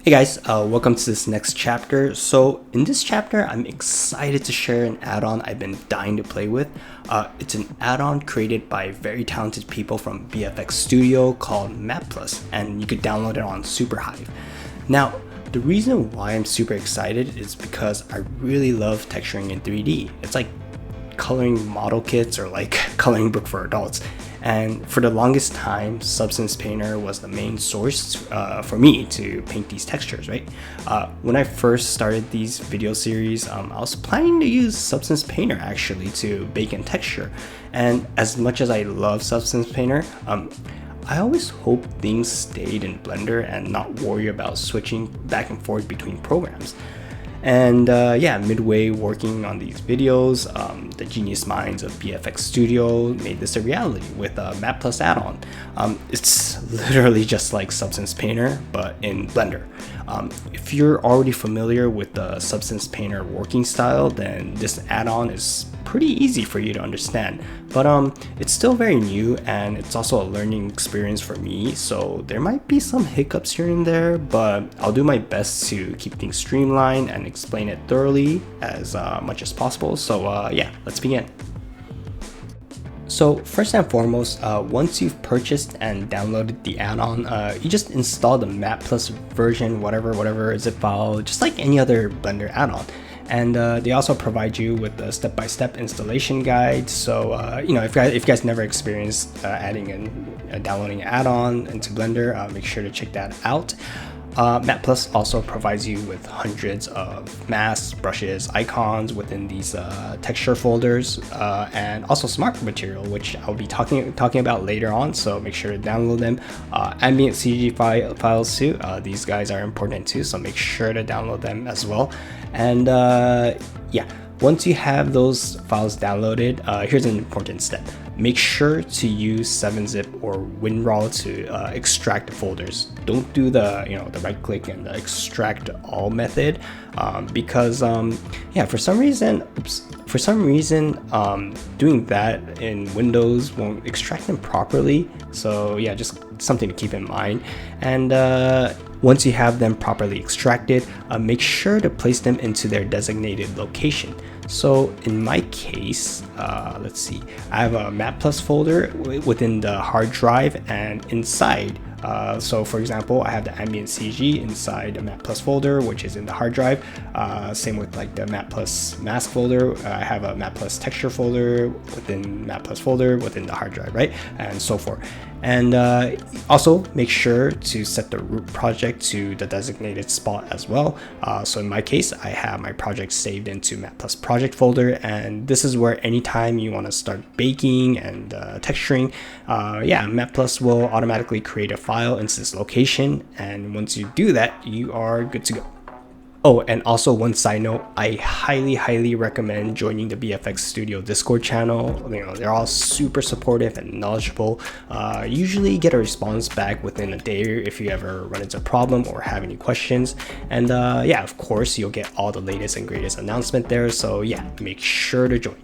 Hey guys, welcome to this next chapter. So in this chapter, I'm excited to share an add-on I've been dying to play with. It's an add-on created by very talented people from VFX Studio called Matplus, and you could download it on Superhive. Now, the reason why I'm super excited is because I really love texturing in 3D. It's like coloring model kits or like coloring book for adults. And for the longest time, Substance Painter was the main source for me to paint these textures, right? When I first started these video series, I was planning to use Substance Painter actually to bake in texture. And as much as I love Substance Painter, I always hope things stayed in Blender and not worry about switching back and forth between programs. And yeah, midway working on these videos, the genius minds of VFX Studio made this a reality with a Matplus add-on. It's literally just like Substance Painter, but in Blender. If you're already familiar with the Substance Painter working style, then this add-on is pretty easy for you to understand. But it's still very new, and it's also a learning experience for me, so there might be some hiccups here and there, but I'll do my best to keep things streamlined and explain it thoroughly as much as possible. So yeah, let's begin. So first and foremost, once you've purchased and downloaded the add-on, you just install the Matplus version, whatever zip file, just like any other Blender add-on. And they also provide you with a step-by-step installation guide. So you know, if you guys never experienced adding and downloading an add-on into Blender, make sure to check that out. Matplus also provides you with hundreds of masks, brushes, icons within these texture folders, and also smart material, which I'll be talking about later on. So make sure to download them. Ambient CG files too. These guys are important too, so make sure to download them as well. And yeah, once you have those files downloaded, here's an important step. Make sure to use 7-zip or WinRAR to extract the folders. Don't do the the right click and the extract all method, because yeah, for some reason doing that in Windows won't extract them properly. So yeah, just something to keep in mind. And once you have them properly extracted, make sure to place them into their designated location. So in my case, let's see, I have a Matplus folder within the hard drive and inside. So for example, I have the ambient CG inside the Matplus folder, which is in the hard drive. Same with like the Matplus mask folder. I have a Matplus texture folder within Matplus folder within the hard drive, right? And so forth. And also make sure to set the root project to the designated spot as well. So in my case, I have my project saved into Matplus project folder, and this is where anytime you want to start baking and texturing, yeah, Matplus will automatically create a file into this location, and once you do that, you are good to go. Oh, and also one side note, I highly recommend joining the VFX Studio Discord channel. You know, they're all super supportive and knowledgeable. Usually get a response back within a day if you ever run into a problem or have any questions. And yeah, of course, you'll get all the latest and greatest announcement there. So yeah, make sure to join.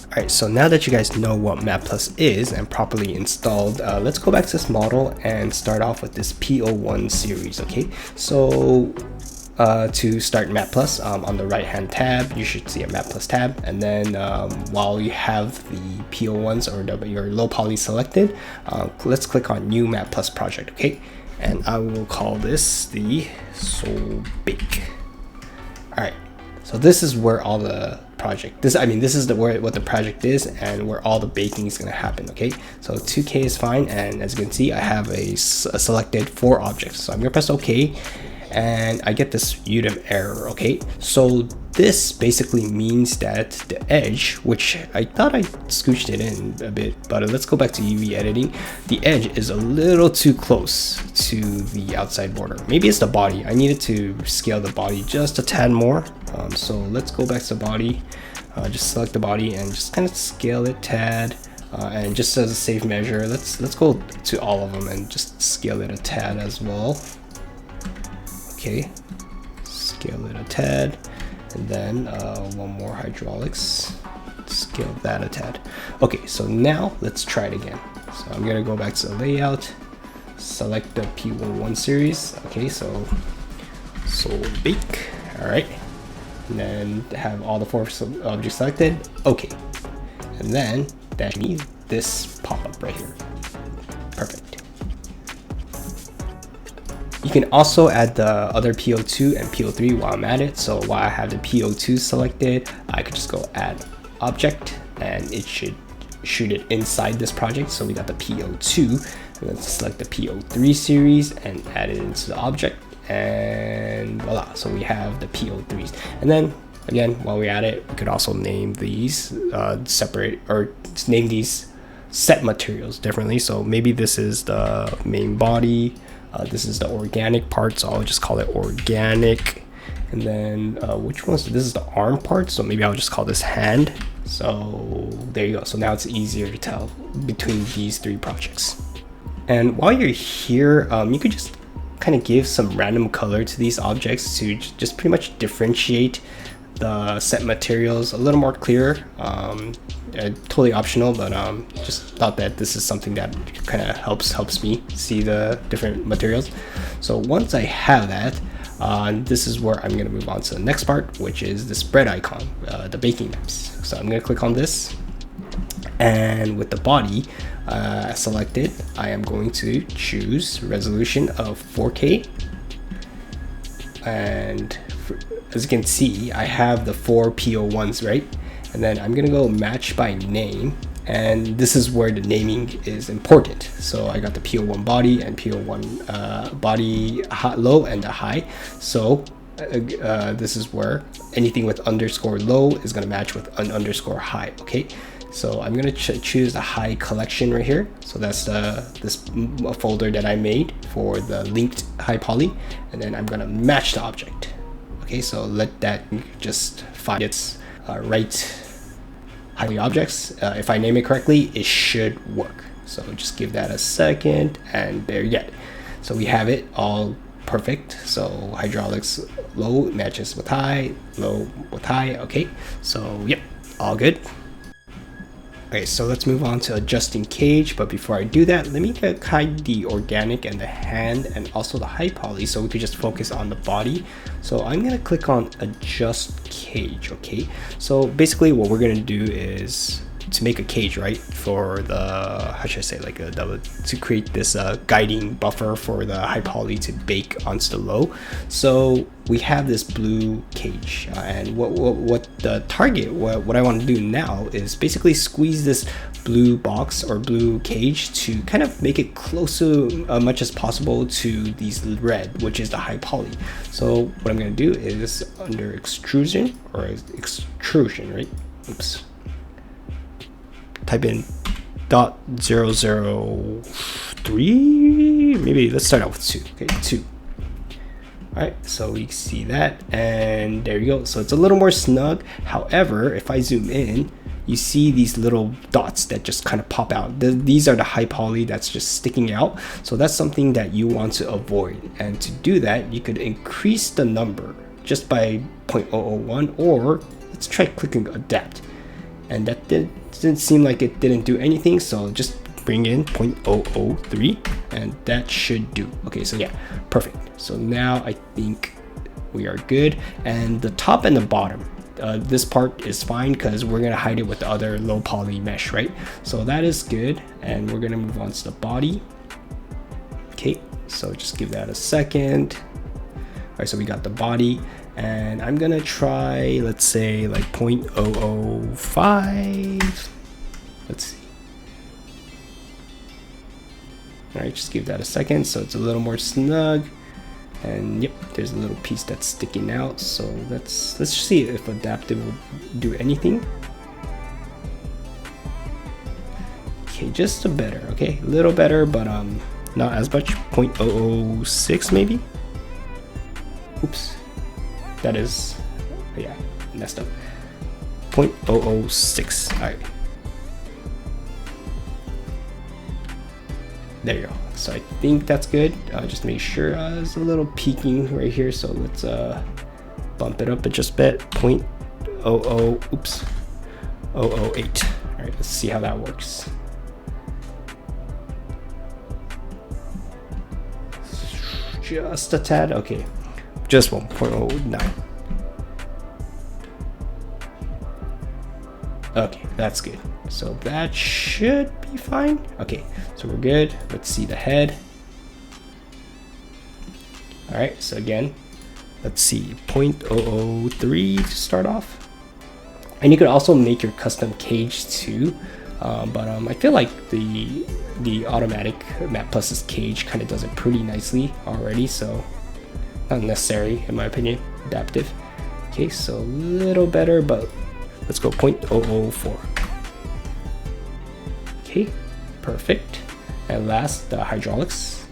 Alright, so now that you guys know what Matplus is and properly installed, let's go back to this model and start off with this P01 series, okay? So to start Matplus, on the right hand tab you should see a Matplus tab, and then while you have the P01s or your low poly selected, let's click on new Matplus project, okay? And I will call this the Soul Bake. Alright, so this is where all the project, this is what the project is and where all the baking is going to happen, okay? So 2K is fine, and as you can see, I have a selected 4 objects. So I'm going to press OK, and I get this UDIM error, okay? So this basically means that the edge, which I thought I scooched it in a bit, but let's go back to UV editing. The edge is a little too close to the outside border. Maybe it's the body. I needed to scale the body just a tad more. So let's go back to the body, just select the body and just kind of scale it tad. And just as a safe measure, let's go to all of them and just scale it a tad as well. Okay, scale it a tad, and then one more hydraulics, scale that a tad. Okay, so now let's try it again. So I'm gonna go back to the layout, select the P11 series. Okay, so So bake. All right. And then have all the 4 objects selected. Okay. And then that needs this pop-up right here. Perfect. You can also add the other PO2 and PO3 while I'm at it. So while I have the PO2 selected, I could just go add object and it should shoot it inside this project. So we got the PO2, and let's select the PO3 series and add it into the object, and voila. So we have the PO3s. And then again, while we're at it, we could also name these separate, or name these set materials differently. So maybe this is the main body, this is the organic part, so I'll just call it organic. And then which one's this? Is the arm part, so maybe I'll just call this hand. So there you go. So now it's easier to tell between these 3 projects. And while you're here, you could just kind of give some random color to these objects to just pretty much differentiate the set materials a little more clear. Totally optional, but just thought that this is something that kind of helps me see the different materials. So once I have that, this is where I'm going to move on to the next part, which is this bread icon, the baking maps. So I'm going to click on this, and with the body selected, I am going to choose resolution of 4K. And as you can see, I have the 4 PO1s, right? And then I'm gonna go match by name, and this is where the naming is important. So I got the PO1 body and PO1 body low and the high. So this is where anything with underscore low is gonna match with an underscore high. Okay, so I'm gonna choose the high collection right here. So that's this folder that I made for the linked high poly, and then I'm gonna match the object. Okay, so let that just find its right highly objects. If I name it correctly, it should work. So just give that a second, and there you get it. So we have it all perfect. So hydraulics low matches with high, low with high. Okay, so yep, all good. Okay, so let's move on to adjusting cage, but before I do that, let me hide the organic and the hand and also the high poly so we could just focus on the body. So I'm gonna click on adjust cage. Okay, so basically what we're gonna do is to make a cage, right, for the, how should I say, like to create this guiding buffer for the high poly to bake onto the low. So we have this blue cage, and what the target, what I want to do now is basically squeeze this blue box or blue cage to kind of make it close to much as possible to these red, which is the high poly. So what I'm going to do is under extrusion, right? Oops. Type in .003, maybe let's start out with 2. Okay, 2. All right, so we see that, and there you go. So it's a little more snug. However, if I zoom in, you see these little dots that just kind of pop out. These are the high poly that's just sticking out. So that's something that you want to avoid. And to do that, you could increase the number just by 0.001, or let's try clicking adapt. And that didn't seem like it didn't do anything, so just bring in 0.003, and that should do. Okay, so yeah, perfect. So now I think we are good. And the top and the bottom, this part is fine because we're gonna hide it with the other low poly mesh, right? So that is good, and we're gonna move on to the body. Okay, so just give that a second. All right, so we got the body, and I'm gonna try, let's say like 0.005. Let's see. All right, just give that a second so it's a little more snug. And yep, there's a little piece that's sticking out. So let's see if adaptive will do anything. Okay, just a better, okay, a little better, but not as much. 0.006 maybe. Oops, that is, yeah, messed up. 0.006. All right. There you go. So I think that's good. Just make sure there's a little peaking right here. So let's bump it up just a bit. 0.00, oops, 008. All right, let's see how that works. Just a tad. Okay, just 1.09. Okay, that's good. So that should be fine. Okay, so we're good. Let's see the head. All right, so again, let's see, 0.003 to start off. And you could also make your custom cage too. But I feel like the automatic Matplus's cage kind of does it pretty nicely already, so not necessary in my opinion. Adaptive. Okay, so a little better, but let's go 0.004. Okay, perfect. And last, the hydraulics.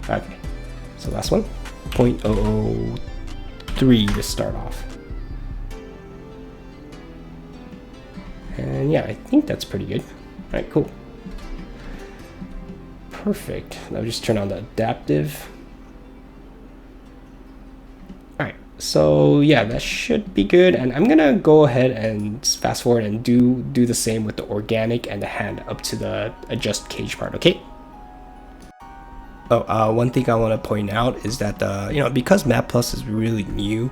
Okay, so last one, 0.003 to start off. And yeah, I think that's pretty good. All right, cool. Perfect. I'll just turn on the adaptive. All right, so yeah, that should be good. And I'm gonna go ahead and fast forward and do the same with the organic and the hand up to the adjust cage part, okay? Oh, one thing I want to point out is that because Matplus is really new,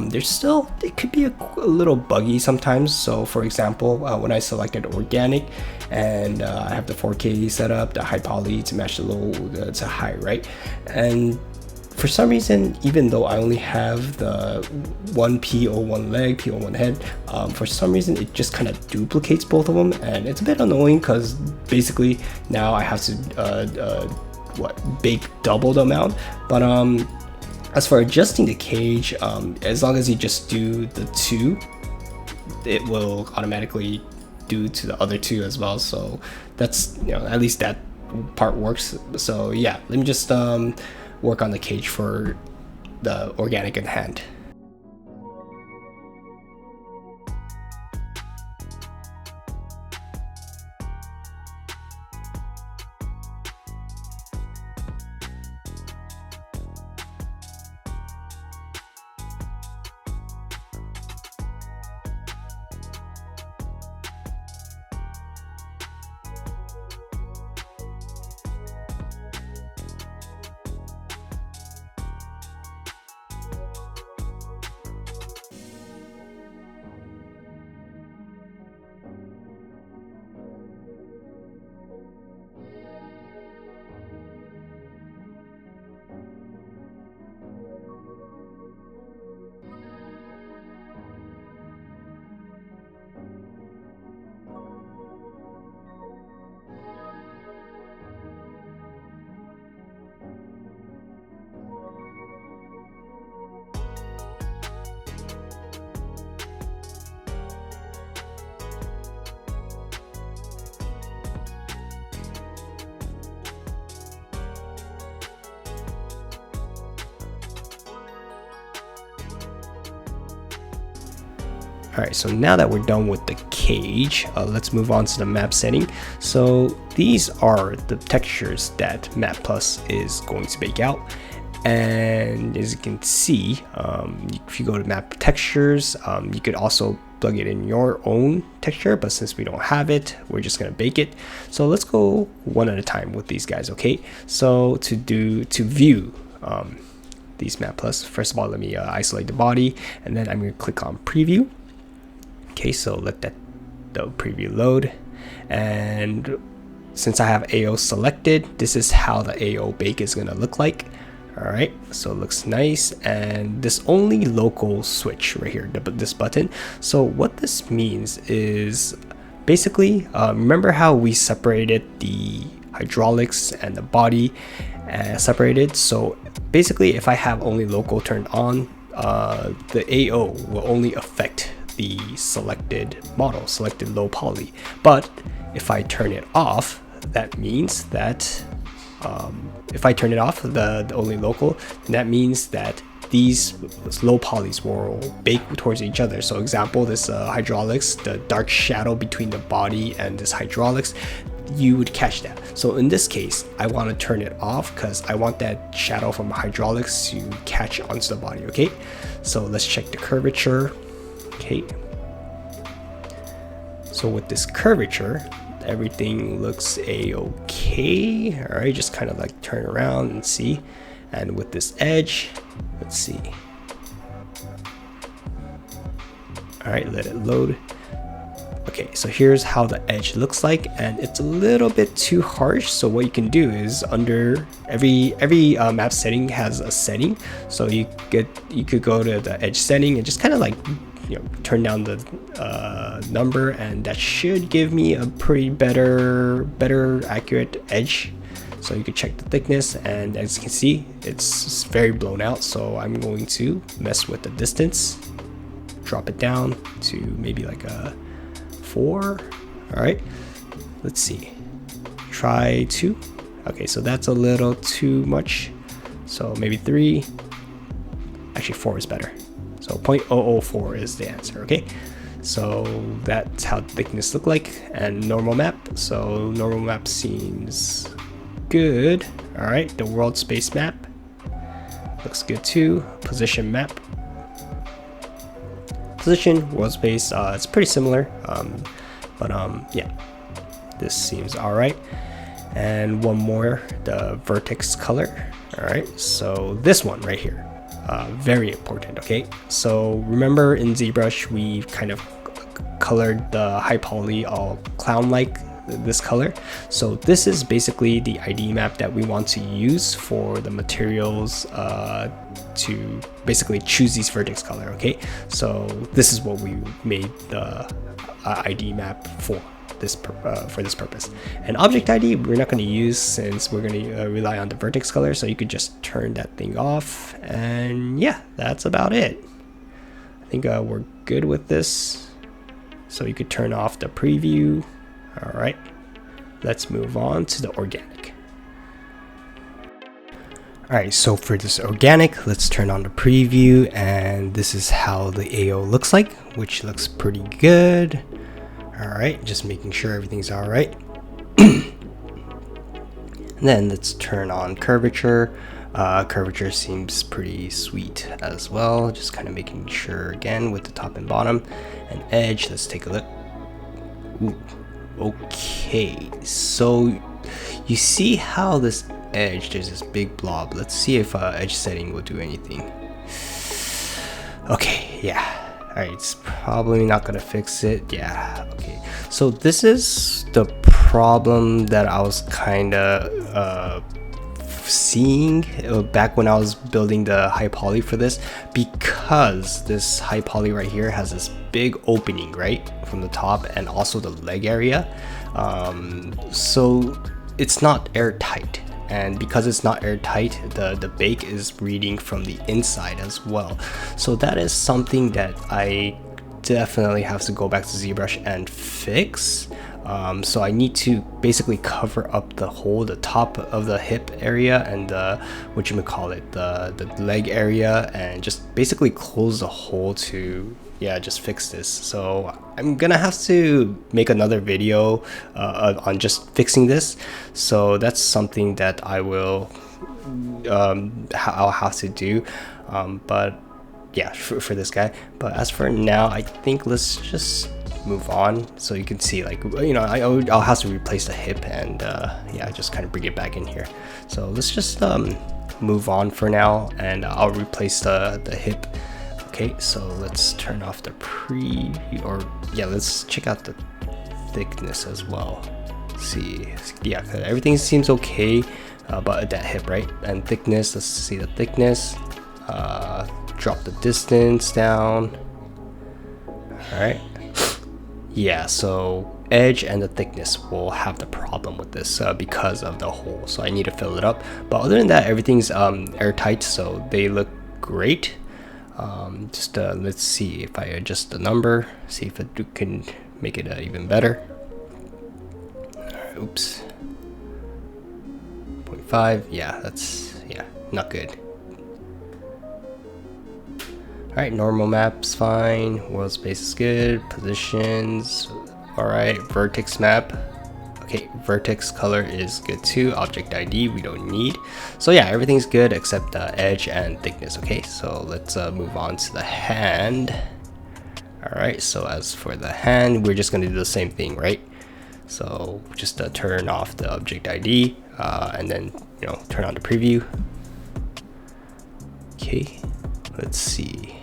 there's still, it could be a little buggy sometimes. So for example, when I selected organic and I have the 4K set up, the high poly to match the low to high, right? And for some reason, even though I only have the one PO, one leg, PO, one head, for some reason it just kind of duplicates both of them, and it's a bit annoying because basically now I have to bake double the amount. But as for adjusting the cage, as long as you just do the two, it will automatically do to the other two as well. So that's, at least that part works. So yeah, let me just work on the cage for the organic in hand. Alright, so now that we're done with the cage, let's move on to the map setting. So these are the textures that Matplus is going to bake out. And as you can see, if you go to map textures, you could also plug it in your own texture, but since we don't have it, we're just gonna bake it. So let's go one at a time with these guys, okay? So to view these Matplus, first of all, let me isolate the body, and then I'm gonna click on preview. Okay, so let the preview load, and since I have AO selected, this is how the AO bake is gonna look like. All right, so it looks nice, and this only local switch right here, this button. So what this means is basically, remember how we separated the hydraulics and the body separated? So basically, if I have only local turned on, the AO will only affect the selected model, selected low poly. But if I turn it off, that means that if I turn it off, the only local, that means that these low polys will bake towards each other. So example, this hydraulics, the dark shadow between the body and this hydraulics, you would catch that. So in this case, I want to turn it off because I want that shadow from hydraulics to catch onto the body, okay? So let's check the curvature. Okay, so with this curvature, everything looks a-okay. All right, just kind of like turn around and see, And with this edge, let's see. All right, let it load. Okay, so here's how the edge looks like, and it's a little bit too harsh. So what you can do is under every map setting has a setting. So you could go to the edge setting and just kind of like, you know, turn down the number, and that should give me a pretty better accurate edge. So you can check the thickness, and as you can see, it's very blown out. So I'm going to mess with the distance, drop it down to maybe like a 4. All right, let's see, try 2. Okay, so that's a little too much, so maybe 3. Actually 4 is better, so 0.004 is the answer. Okay, so that's how thickness look like. And normal map, so normal map seems good. All right, the world space map looks good too. Position map, position, world space, it's pretty similar, but yeah, this seems all right. And one more, the vertex color. All right, so this one right here, very important. Okay, so remember in ZBrush we kind of colored the high poly all clown like this color. So this is basically the ID map that we want to use for the materials to basically choose these vertex color. Okay, so this is what we made the ID map for this purpose. And object ID we're not going to use, since we're going to rely on the vertex color. So you could just turn that thing off, and yeah, that's about it. I think we're good with this. So you could turn off the preview. All right, let's move on to the organic. All right, so for this organic, let's turn on the preview, and this is how the AO looks like, which looks pretty good. All right, just making sure everything's all right. And then let's turn on curvature. Curvature seems pretty sweet as well, just kind of making sure again with the top and bottom. And edge, let's take a look. Ooh. Okay, so you see how this edge, there's this big blob. Let's see if edge setting will do anything. Okay, yeah. All right, it's probably not gonna fix it. Yeah, okay. So this is the problem that I was kind of seeing back when I was building the high poly for this, because this high poly right here has this big opening right from the top and also the leg area, so it's not airtight. And because it's not airtight, the bake is reading from the inside as well. So that is something that I definitely have to go back to ZBrush and fix. So I need to basically cover up the hole, the top of the hip area, and the the leg area, and just basically close the hole to, yeah, just fix this. So I'm gonna have to make another video on just fixing this. So that's something that I will I'll have to do, but yeah, for this guy. But as for now, I think let's just move on. So you can see, like, you know, I'll have to replace the hip, and yeah, just kind of bring it back in here. So let's just move on for now, and I'll replace the hip. Okay, so let's turn off the preview, or yeah, let's check out the thickness as well. Let's see, yeah, everything seems okay, but that hip, right? And thickness, let's see the thickness. Drop the distance down. All right. Yeah, so edge and the thickness will have the problem with this because of the hole. So I need to fill it up. But other than that, everything's airtight, so they look great. Just let's see if I adjust the number, see if it can make it even better. Oops. 0.5. Yeah, that's, yeah, not good. Alright, normal map's fine, world space is good, positions, alright, vertex map, okay, vertex color is good too, object ID we don't need. So yeah, everything's good except the edge and thickness. Okay, so let's move on to the hand. Alright, so as for the hand, we're just going to do the same thing, right? So just turn off the object ID, and then, you know, turn on the preview. Okay, let's see.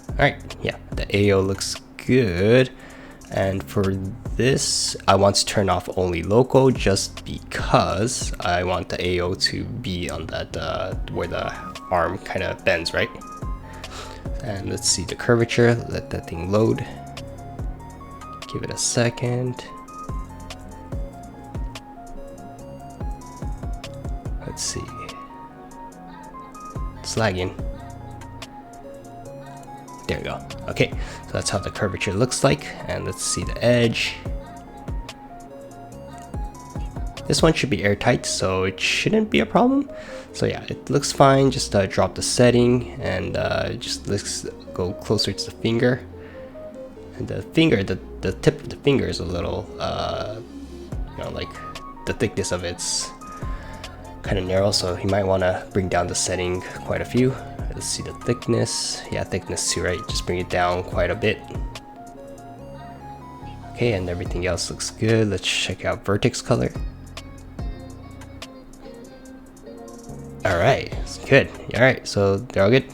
All right, yeah, the AO looks good. And for this, I want to turn off only local just because I want the AO to be on that where the arm kind of bends, right? And let's see the curvature, let that thing load. Give it a second. Let's see. It's lagging. There we go. Okay, so that's how the curvature looks like. And let's see the edge. This one should be airtight, so it shouldn't be a problem. So yeah, it looks fine. Just drop the setting and just let's go closer to the finger. And the finger, the tip of the finger is a little, you know, like the thickness of it's kind of narrow, so you might want to bring down the setting quite a few. Let's see the thickness. Yeah, thickness too, right? Just bring it down quite a bit. Okay, and everything else looks good. Let's check out vertex color. All right, it's good. All right, so they're all good.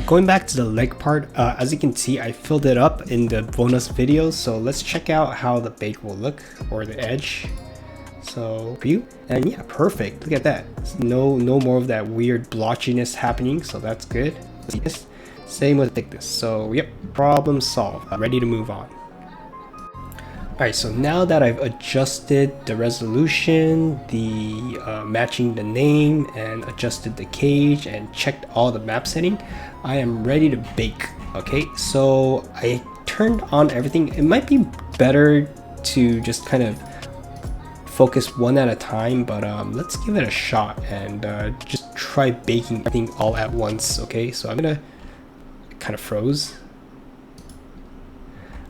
Going back to the leg part, as you can see, I filled it up in the bonus video. So let's check out how the bake will look, or the edge. So view, and yeah, perfect. Look at that. No more of that weird blotchiness happening, so that's good. Same with thickness. So yep, problem solved. I'm ready to move on. Alright, so now that I've adjusted the resolution, the matching the name, and adjusted the cage and checked all the map setting, I am ready to bake. Okay, so I turned on everything. It might be better to just kind of focus one at a time, but let's give it a shot and just try baking everything all at once. Okay, so I'm gonna kind of froze.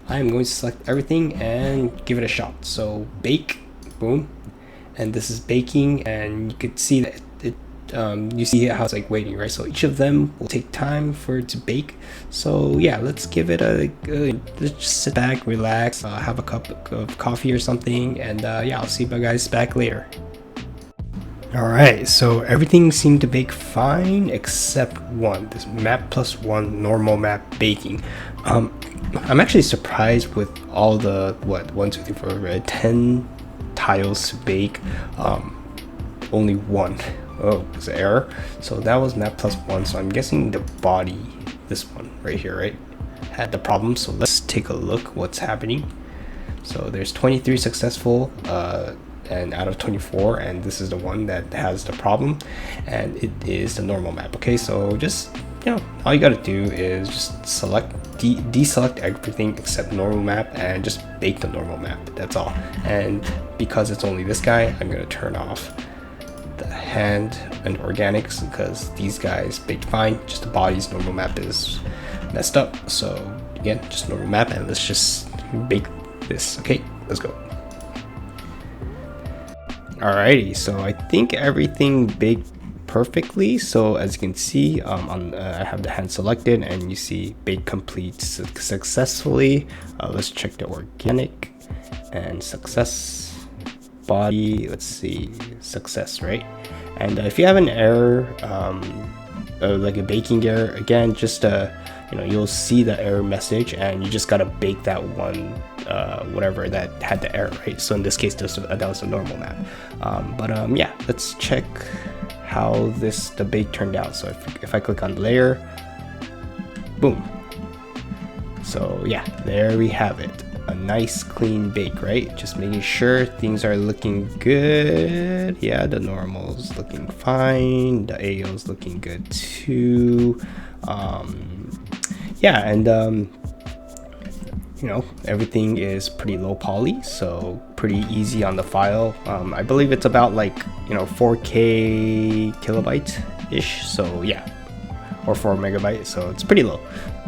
I'm going to select everything and give it a shot. So bake, boom, and this is baking, and you could see that you see how it's like waiting, right? So each of them will take time for it to bake. So yeah, let's give it a good, let's just sit back, relax, have a cup of coffee or something, and yeah, I'll see you guys back later. Alright, so everything seemed to bake fine except one, this Matplus 1 normal map baking. I'm actually surprised with all the 10 tiles to bake, only one. Oh, it's an error. So that was Matplus 1. So I'm guessing the body, this one right here, right, had the problem. So let's take a look what's happening. So there's 23 successful and out of 24, and this is the one that has the problem, and it is the normal map. Okay, so just, you know, all you gotta do is just select deselect everything except normal map and just bake the normal map. That's all. And because it's only this guy, I'm gonna turn off the hand and organics because these guys baked fine. Just the body's normal map is messed up. So again, just normal map, and let's just bake this. Okay, let's go. Alrighty, so I think everything baked perfectly. So as you can see, I have the hand selected, and you see bake complete successfully. Let's check the organic and success. Body, let's see, success, right? And if you have an error, like a baking error, again, just you know, you'll see the error message, and you just gotta bake that one, whatever that had the error, right? So in this case, that was a normal map. Yeah, let's check how the bake turned out. So if I click on layer, boom. So yeah, there we have it. A nice clean bake, right? Just making sure things are looking good. Yeah, the normal's looking fine. The AO's looking good too. Yeah, and you know, everything is pretty low poly, so pretty easy on the file. I believe it's about like, you know, 4K kilobyte ish. So yeah, or 4 megabytes. So it's pretty low.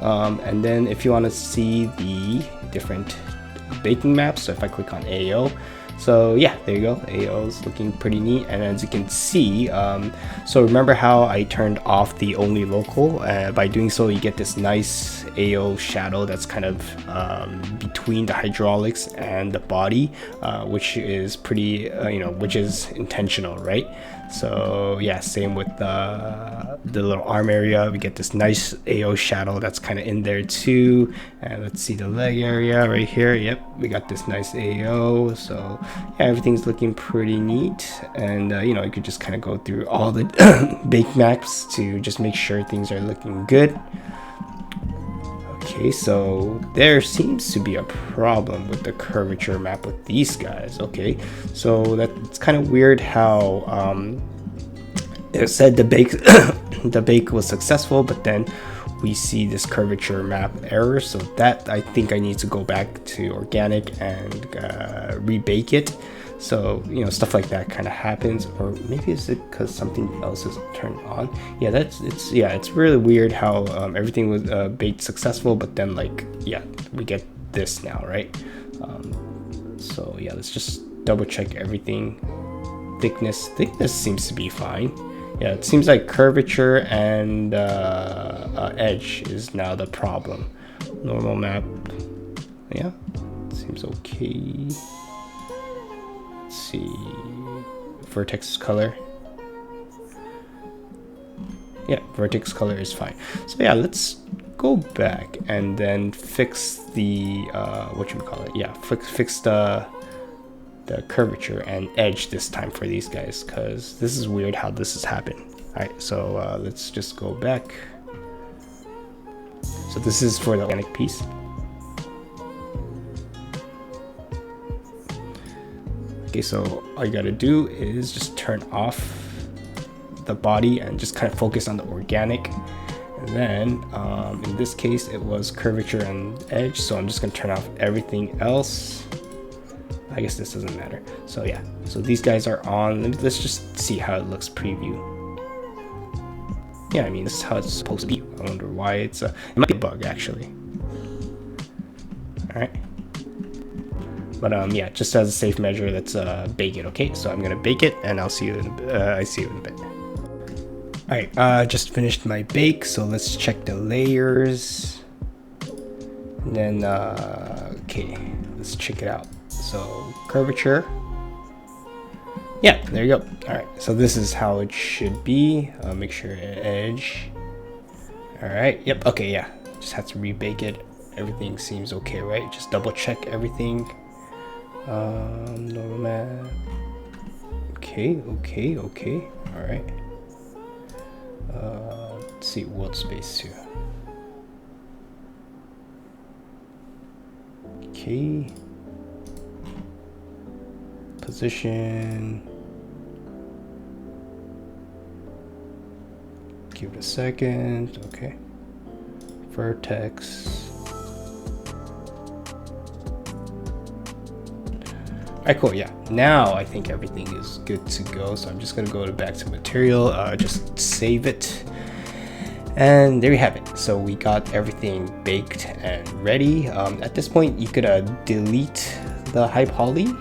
And then if you want to see the different baking maps, so if I click on AO, so yeah, there you go. AO is looking pretty neat. And as you can see, so remember how I turned off the only local? By doing so, you get this nice AO shadow that's kind of between the hydraulics and the body, which is pretty, you know, which is intentional, right? So yeah, same with the little arm area. We get this nice AO shadow that's kind of in there too. And let's see the leg area right here. Yep, we got this nice AO. So yeah, everything's looking pretty neat. And you know, you could just kind of go through all the bake maps to just make sure things are looking good. Okay, so there seems to be a problem with the curvature map with these guys. Okay, so that's kind of weird how it said the bake the bake was successful, but then we see this curvature map error. So that I think I need to go back to organic and rebake it. So you know, stuff like that kind of happens, or maybe it's because something else is turned on. Yeah, it's really weird how everything was baked successful, but then like yeah, we get this now, right? So yeah, let's just double check everything. Thickness seems to be fine. Yeah, it seems like curvature and edge is now the problem. Normal map, yeah, seems okay. Let's see, vertex color. Yeah, vertex color is fine. So yeah, let's go back and then fix the whatchamacallit. Yeah, fix the curvature and edge this time for these guys, because this is weird how this has happened. All right, so let's just go back. So this is for the organic piece. Okay, so all you gotta do is just turn off the body and just kind of focus on the organic. And then in this case it was curvature and edge, so I'm just gonna turn off everything else. I guess this doesn't matter. So yeah, so these guys are on. Let's just see how it looks preview. Yeah, I mean, this is how it's supposed to be. I wonder why it might be a bug actually. All right. But yeah, just as a safe measure, let's bake it. Okay, so I'm gonna bake it, and I'll see you in a bit. All right, just finished my bake, so let's check the layers. And then okay, let's check it out. So curvature. Yeah, there you go. All right, so this is how it should be. Make sure edge. All right. Yep. Okay. Yeah. Just have to rebake it. Everything seems okay, right? Just double check everything. Normal map. Okay. All right. Let's see world space too. Okay. Position. Give it a second. Okay. Vertex. Alright, cool. Yeah, now I think everything is good to go, so I'm just gonna go back to material, just save it, and there you have it. So we got everything baked and ready. At this point you could delete the high poly,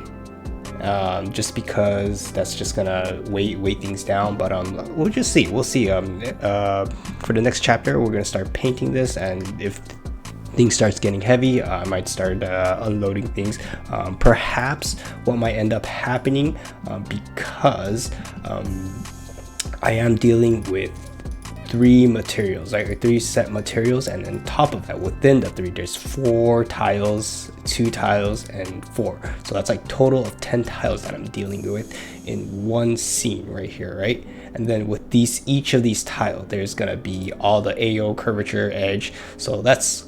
just because that's just gonna weight things down, but we'll just see. We'll see. For the next chapter we're gonna start painting this, and if things starts getting heavy, I might start unloading things. Perhaps what might end up happening, because I am dealing with 3 materials, like 3 set materials, and on top of that, within the 3 there's 4 tiles, 2 tiles, and 4. So that's like total of 10 tiles that I'm dealing with in one scene right here, right? And then with each of these tiles, there's gonna be all the AO, curvature, edge. So that's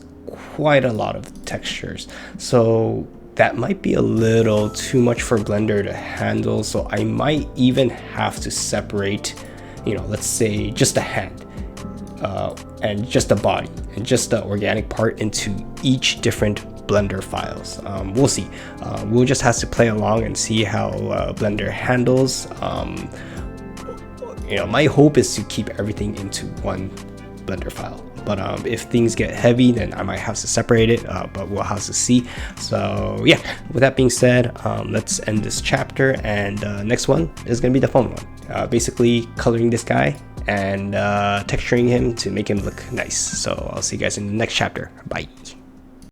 quite a lot of textures, so that might be a little too much for Blender to handle. So I might even have to separate, you know, let's say just a hand and just a body and just the organic part into each different Blender files. We'll see. We'll just have to play along and see how Blender handles. You know, my hope is to keep everything into one Blender file. But if things get heavy, then I might have to separate it, but we'll have to see. So yeah, with that being said, let's end this chapter, and next one is going to be the fun one. Basically coloring this guy and texturing him to make him look nice. So I'll see you guys in the next chapter. Bye.